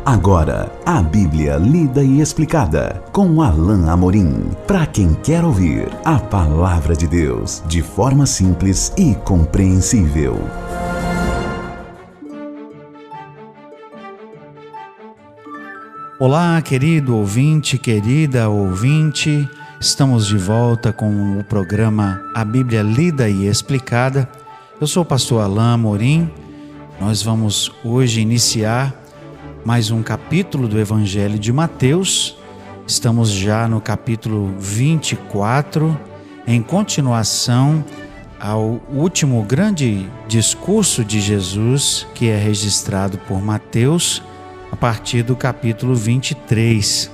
Agora, a Bíblia lida e explicada, com Alain Amorim. Para quem quer ouvir a Palavra de Deus de forma simples e compreensível. Olá, querido ouvinte, querida ouvinte. Estamos de volta com o programa A Bíblia Lida e Explicada. Eu sou o pastor Alain Amorim. Nós vamos hoje iniciar mais um capítulo do Evangelho de Mateus. Estamos já no capítulo 24, em continuação ao último grande discurso de Jesus, que é registrado por Mateus, a partir do capítulo 23.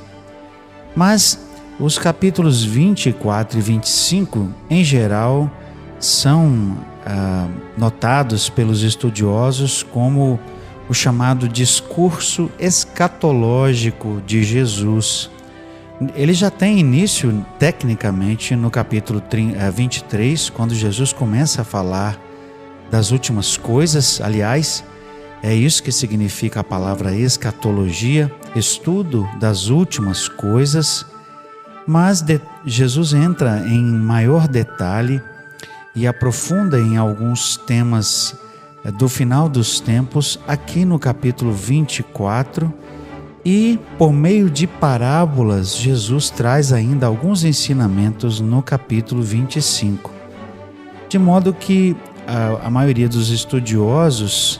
Mas os capítulos 24 e 25, em geral, são notados pelos estudiosos como o chamado discurso escatológico de Jesus. Ele já tem início, tecnicamente, no capítulo 23, quando Jesus começa a falar das últimas coisas. Aliás, é isso que significa a palavra escatologia, estudo das últimas coisas. Mas Jesus entra em maior detalhe e aprofunda em alguns temas do final dos tempos, aqui no capítulo 24, e por meio de parábolas, Jesus traz ainda alguns ensinamentos no capítulo 25. De modo que a maioria dos estudiosos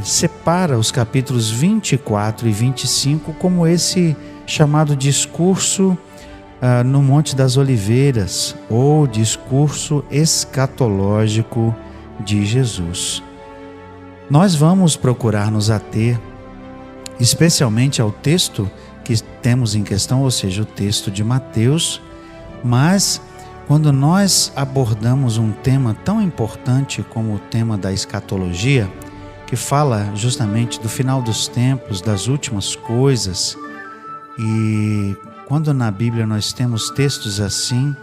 separa os capítulos 24 e 25 como esse chamado discurso no Monte das Oliveiras, ou discurso escatológico de Jesus. Nós vamos procurar nos ater especialmente ao texto que temos em questão, ou seja, o texto de Mateus, mas quando nós abordamos um tema tão importante como o tema da escatologia, que fala justamente do final dos tempos, das últimas coisas, e quando na Bíblia nós temos textos assim,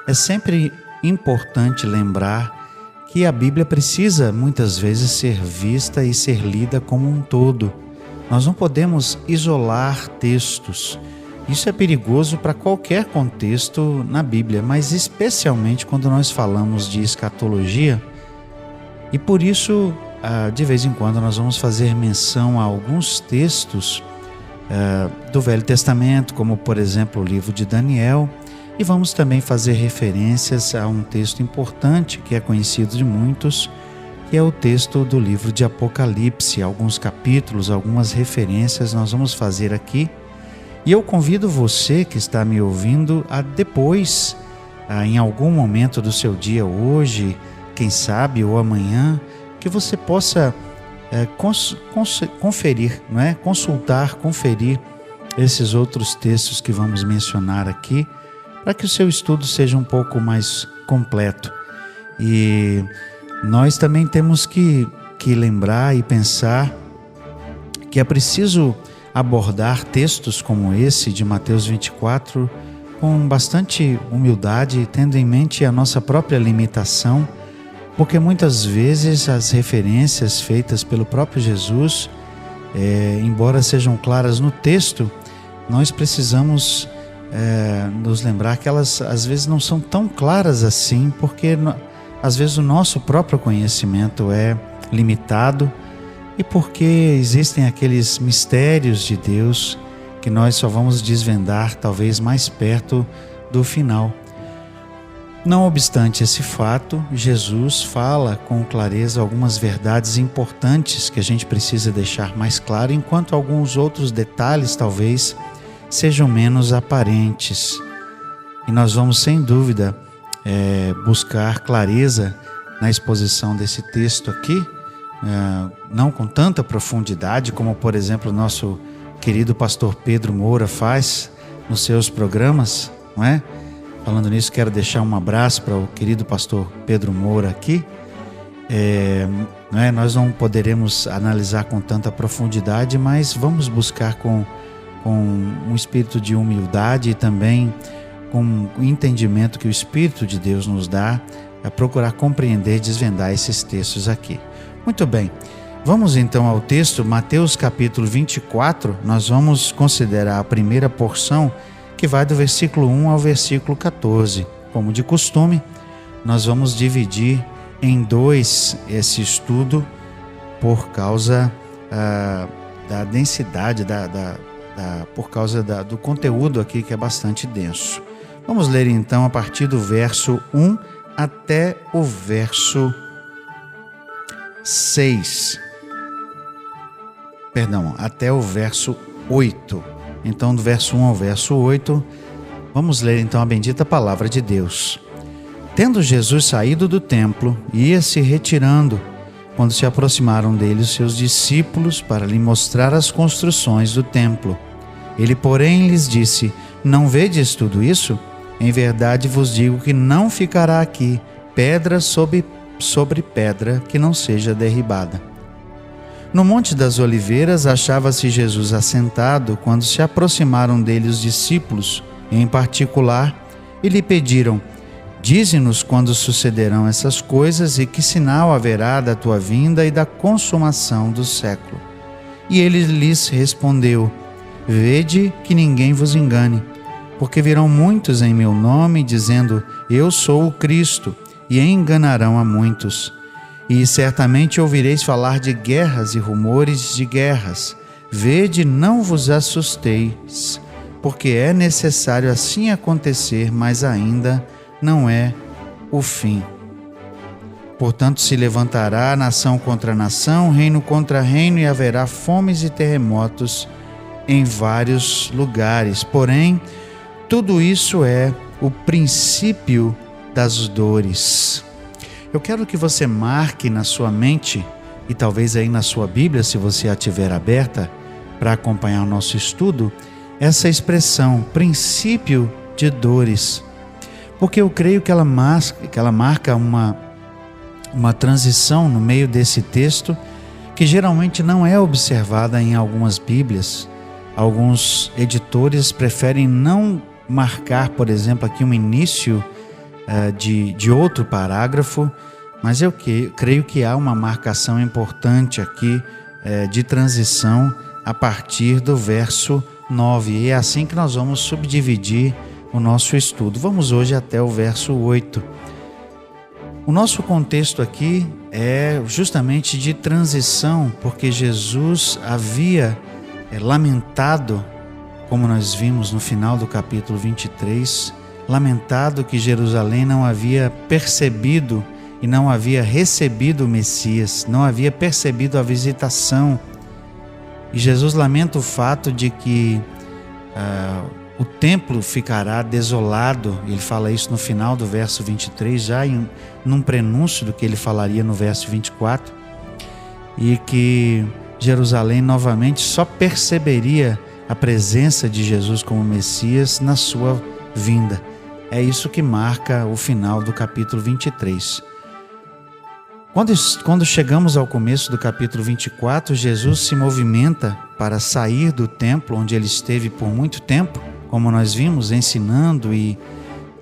é sempre importante lembrar que a Bíblia precisa muitas vezes ser vista e ser lida como um todo. Nós não podemos isolar textos. Isso é perigoso para qualquer contexto na Bíblia, mas especialmente quando nós falamos de escatologia. E por isso, de vez em quando, nós vamos fazer menção a alguns textos do Velho Testamento, como por exemplo o livro de Daniel, e vamos também fazer referências a um texto importante que é conhecido de muitos, que é o texto do livro de Apocalipse. Alguns capítulos, algumas referências nós vamos fazer aqui, e eu convido você que está me ouvindo a depois, em algum momento do seu dia, hoje, quem sabe, ou amanhã, que você possa conferir, não é? Conferir esses outros textos que vamos mencionar aqui, para que o seu estudo seja um pouco mais completo. E nós também temos que lembrar e pensar que é preciso abordar textos como esse de Mateus 24 com bastante humildade, tendo em mente a nossa própria limitação, porque muitas vezes as referências feitas pelo próprio Jesus, embora sejam claras no texto, nós precisamos nos lembrar que elas às vezes não são tão claras assim, porque às vezes o nosso próprio conhecimento é limitado e porque existem aqueles mistérios de Deus que nós só vamos desvendar talvez mais perto do final. Não obstante esse fato, Jesus fala com clareza algumas verdades importantes que a gente precisa deixar mais claro, enquanto alguns outros detalhes talvez sejam menos aparentes. E nós vamos sem dúvida buscar clareza na exposição desse texto aqui, não com tanta profundidade como, por exemplo, o nosso querido pastor Pedro Moura faz nos seus programas, não é? Falando nisso, quero deixar um abraço para o querido pastor Pedro Moura aqui. Nós não poderemos analisar com tanta profundidade, mas vamos buscar com um espírito de humildade e também com o entendimento que o Espírito de Deus nos dá, a procurar compreender e desvendar esses textos aqui. Muito bem, Vamos então ao texto, Mateus capítulo 24, nós vamos considerar a primeira porção que vai do versículo 1 ao versículo 14. Como de costume, nós vamos dividir em dois esse estudo por causa da densidade, por causa do conteúdo aqui que é bastante denso. Vamos ler então a partir do verso 1 até o verso 6. Até o verso 8. Então, do verso 1 ao verso 8, vamos ler então a bendita palavra de Deus. Tendo Jesus saído do templo, ia se retirando, quando se aproximaram dele os seus discípulos para lhe mostrar as construções do templo. Ele, porém, lhes disse: Não vedes tudo isso? Em verdade vos digo que não ficará aqui pedra sobre pedra que não seja derribada. No Monte das Oliveiras achava-se Jesus assentado quando se aproximaram dele os discípulos, em particular, e lhe pediram: Dize-nos quando sucederão essas coisas e que sinal haverá da tua vinda e da consumação do século. E ele lhes respondeu: Vede que ninguém vos engane, porque virão muitos em meu nome, dizendo: Eu sou o Cristo, e enganarão a muitos. E certamente ouvireis falar de guerras e rumores de guerras. Vede, não vos assusteis, porque é necessário assim acontecer, mas ainda não é o fim. Portanto, se levantará nação contra nação, reino contra reino, e haverá fomes e terremotos em vários lugares. Porém, tudo isso é o princípio das dores. Eu quero que você marque na sua mente, e talvez aí na sua Bíblia, se você a tiver aberta, para acompanhar o nosso estudo, essa expressão, princípio de dores. Porque eu creio que ela marca uma transição no meio desse texto, que geralmente não é observada em algumas Bíblias. Alguns editores preferem não marcar, por exemplo, aqui um início de outro parágrafo, mas eu creio que há uma marcação importante aqui de transição a partir do verso 9, e é assim que nós vamos subdividir o nosso estudo. Vamos hoje até o verso 8. O nosso contexto aqui é justamente de transição, porque Jesus havia lamentado, como nós vimos no final do capítulo 23, lamentado que Jerusalém não havia percebido e não havia recebido o Messias, não havia percebido a visitação. E Jesus lamenta o fato de que o templo ficará desolado. Ele fala isso no final do verso 23, já num prenúncio do que ele falaria no verso 24, e que Jerusalém novamente só perceberia a presença de Jesus como Messias na sua vinda. É isso que marca o final do capítulo 23. Quando chegamos ao começo do capítulo 24, Jesus se movimenta para sair do templo, onde ele esteve por muito tempo, como nós vimos, ensinando e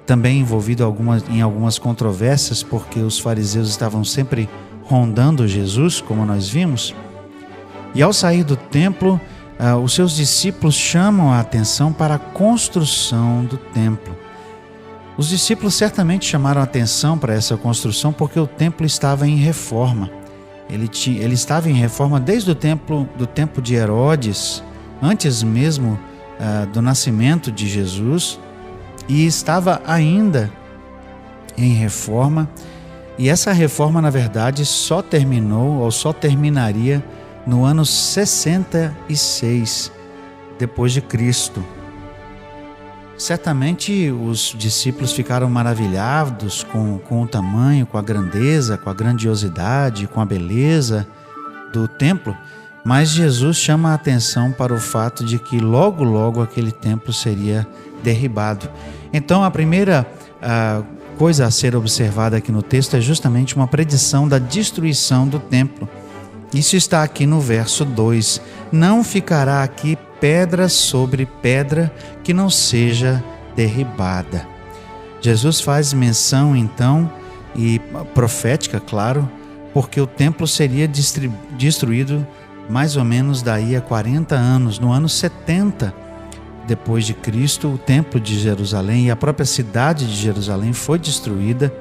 também envolvido em algumas controvérsias, porque os fariseus estavam sempre rondando Jesus, como nós vimos. E ao sair do templo, os seus discípulos chamam a atenção para a construção do templo. Os discípulos certamente chamaram a atenção para essa construção porque o templo estava em reforma. Ele estava em reforma desde do tempo de Herodes, antes mesmo do nascimento de Jesus, e estava ainda em reforma. E essa reforma, na verdade, só terminaria no ano 66 depois de Cristo. Certamente os discípulos ficaram maravilhados com o tamanho, com a grandeza, com a grandiosidade, com a beleza do templo, mas Jesus chama a atenção para o fato de que logo, logo aquele templo seria derribado. Então a primeira coisa a ser observada aqui no texto é justamente uma predição da destruição do templo. Isso está aqui no verso 2. Não ficará aqui pedra sobre pedra que não seja derribada. Jesus faz menção então, e profética, claro, porque o templo seria destruído mais ou menos daí a 40 anos, no ano 70 depois de Cristo. O templo de Jerusalém e a própria cidade de Jerusalém foi destruída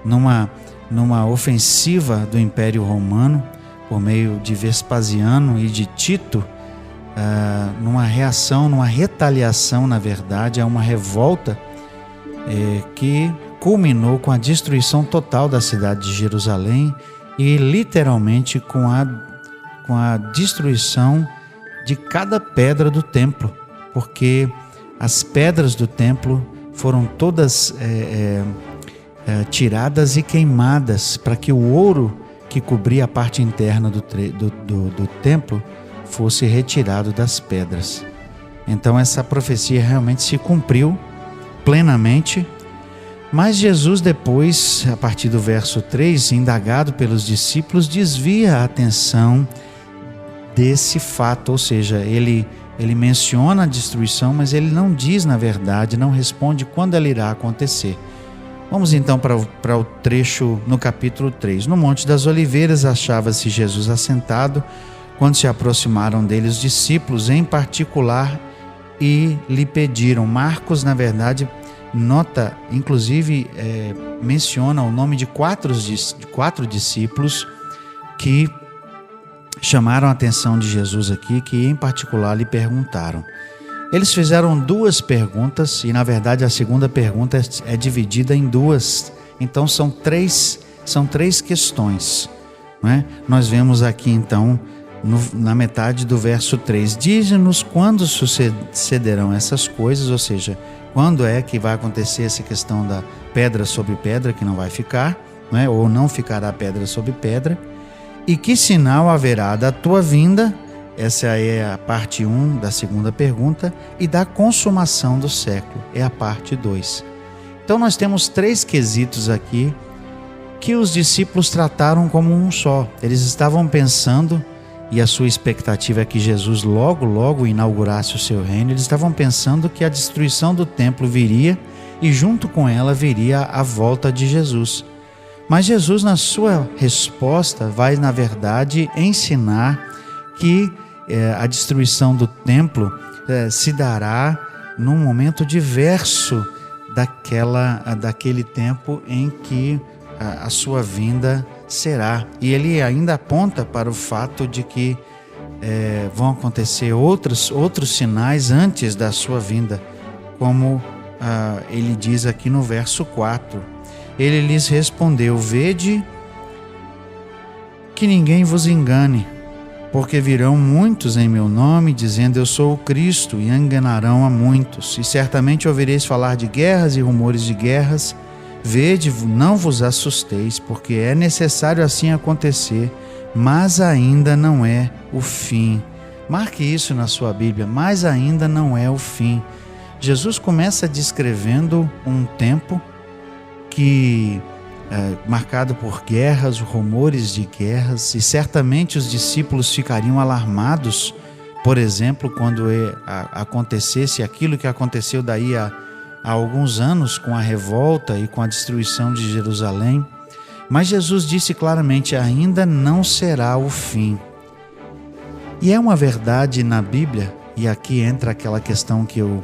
numa ofensiva do Império Romano por meio de Vespasiano e de Tito, numa reação, numa retaliação, na verdade, a uma revolta que culminou com a destruição total da cidade de Jerusalém e literalmente com a destruição de cada pedra do templo, porque as pedras do templo foram todas tiradas e queimadas para que o ouro que cobria a parte interna do templo fosse retirado das pedras. Então essa profecia realmente se cumpriu plenamente, mas Jesus depois, a partir do verso 3, indagado pelos discípulos, desvia a atenção desse fato, ou seja, ele menciona a destruição, mas ele não diz, na verdade, não responde quando ela irá acontecer. Vamos então para o trecho no capítulo 3. No Monte das Oliveiras achava-se Jesus assentado, quando se aproximaram dele os discípulos em particular e lhe pediram. Marcos, na verdade, nota, inclusive menciona o nome de quatro discípulos que chamaram a atenção de Jesus aqui, que em particular lhe perguntaram. Eles fizeram duas perguntas e, na verdade, a segunda pergunta é dividida em duas. Então são três questões, não é? Nós vemos aqui então na metade do verso 3: dize-nos quando sucederão essas coisas, ou seja, quando é que vai acontecer essa questão da pedra sobre pedra que não vai ficar, não é? Ou não ficará pedra sobre pedra, e que sinal haverá da tua vinda, essa é a parte 1 da segunda pergunta, e da consumação do século, é a parte 2. Então nós temos três quesitos aqui que os discípulos trataram como um só. Eles estavam pensando, e a sua expectativa é que Jesus logo inaugurasse o seu reino. Eles estavam pensando que a destruição do templo viria e junto com ela viria a volta de Jesus. Mas Jesus, na sua resposta, vai, na verdade, ensinar que a destruição do templo se dará num momento diverso daquele tempo em que a sua vinda será. E ele ainda aponta para o fato de que vão acontecer outros sinais antes da sua vinda, como ele diz aqui no verso 4. Ele lhes respondeu: vede que ninguém vos engane, porque virão muitos em meu nome, dizendo eu sou o Cristo, e enganarão a muitos. E certamente ouvireis falar de guerras e rumores de guerras. Vede, não vos assusteis, porque é necessário assim acontecer, mas ainda não é o fim. Marque isso na sua Bíblia, mas ainda não é o fim. Jesus começa descrevendo um tempo que marcado por guerras, rumores de guerras, e certamente os discípulos ficariam alarmados, por exemplo, quando acontecesse aquilo que aconteceu daí há alguns anos com a revolta e com a destruição de Jerusalém. Mas Jesus disse claramente: ainda não será o fim. E é uma verdade na Bíblia, e aqui entra aquela questão que eu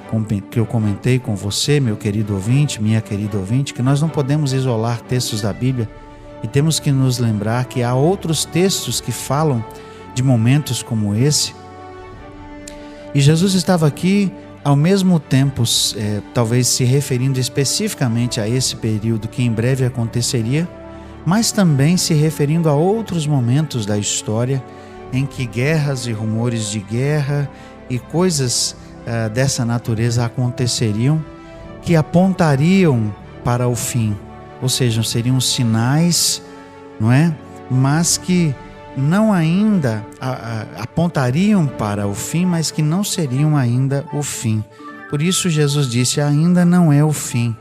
comentei com você, meu querido ouvinte, minha querida ouvinte, que nós não podemos isolar textos da Bíblia e temos que nos lembrar que há outros textos que falam de momentos como esse. E Jesus estava aqui, ao mesmo tempo, talvez se referindo especificamente a esse período que em breve aconteceria, mas também se referindo a outros momentos da história em que guerras e rumores de guerra e coisas dessa natureza aconteceriam, que apontariam para o fim, ou seja, seriam sinais, não é? Mas que não ainda apontariam para o fim, mas que não seriam ainda o fim. Por isso Jesus disse: ainda não é o fim.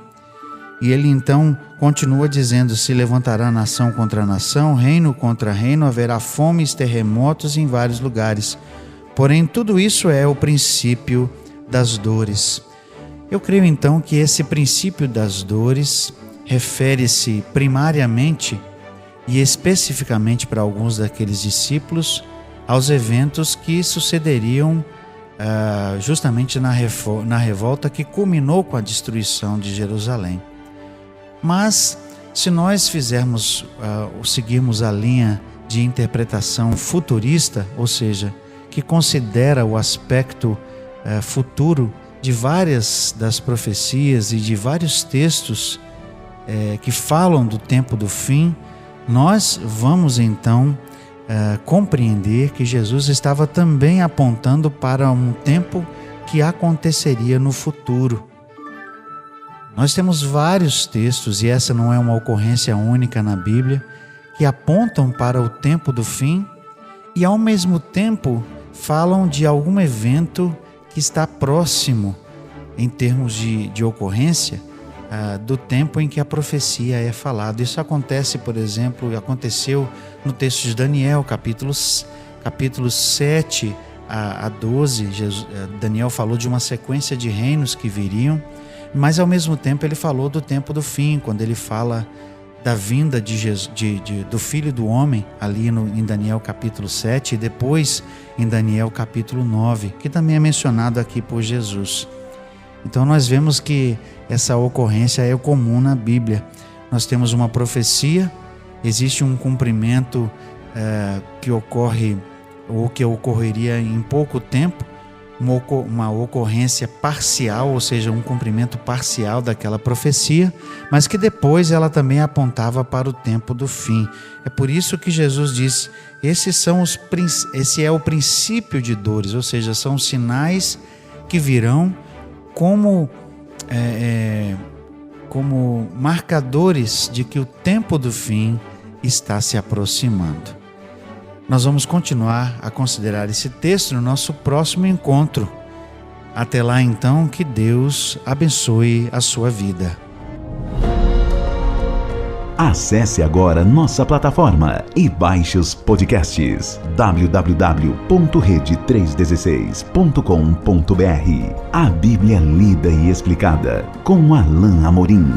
E ele então continua dizendo: se levantará nação contra nação, reino contra reino, haverá fomes, terremotos em vários lugares. Porém, tudo isso é o princípio das dores. Eu creio então que esse princípio das dores refere-se primariamente e especificamente para alguns daqueles discípulos, aos eventos que sucederiam justamente na revolta que culminou com a destruição de Jerusalém. Mas, se nós seguirmos a linha de interpretação futurista, ou seja, que considera o aspecto futuro de várias das profecias e de vários textos que falam do tempo do fim, nós vamos então compreender que Jesus estava também apontando para um tempo que aconteceria no futuro. Nós temos vários textos, e essa não é uma ocorrência única na Bíblia, que apontam para o tempo do fim e ao mesmo tempo falam de algum evento que está próximo em termos de ocorrência do tempo em que a profecia é falada. Isso acontece, por exemplo, aconteceu no texto de Daniel, capítulos 7 a 12. Daniel falou de uma sequência de reinos que viriam, mas ao mesmo tempo ele falou do tempo do fim, quando ele fala da vinda do Filho do Homem, ali em Daniel capítulo 7, e depois em Daniel capítulo 9, que também é mencionado aqui por Jesus. Então nós vemos que essa ocorrência é comum na Bíblia. Nós temos uma profecia, existe um cumprimento que ocorre ou que ocorreria em pouco tempo, uma ocorrência parcial, ou seja, um cumprimento parcial daquela profecia, mas que depois ela também apontava para o tempo do fim. É por isso que Jesus diz: esse é o princípio de dores, ou seja, são sinais que virão como marcadores de que o tempo do fim está se aproximando. Nós vamos continuar a considerar esse texto no nosso próximo encontro. Até lá, então, que Deus abençoe a sua vida. Acesse agora nossa plataforma e baixe os podcasts www.rede316.com.br. A Bíblia lida e explicada com Alain Amorim.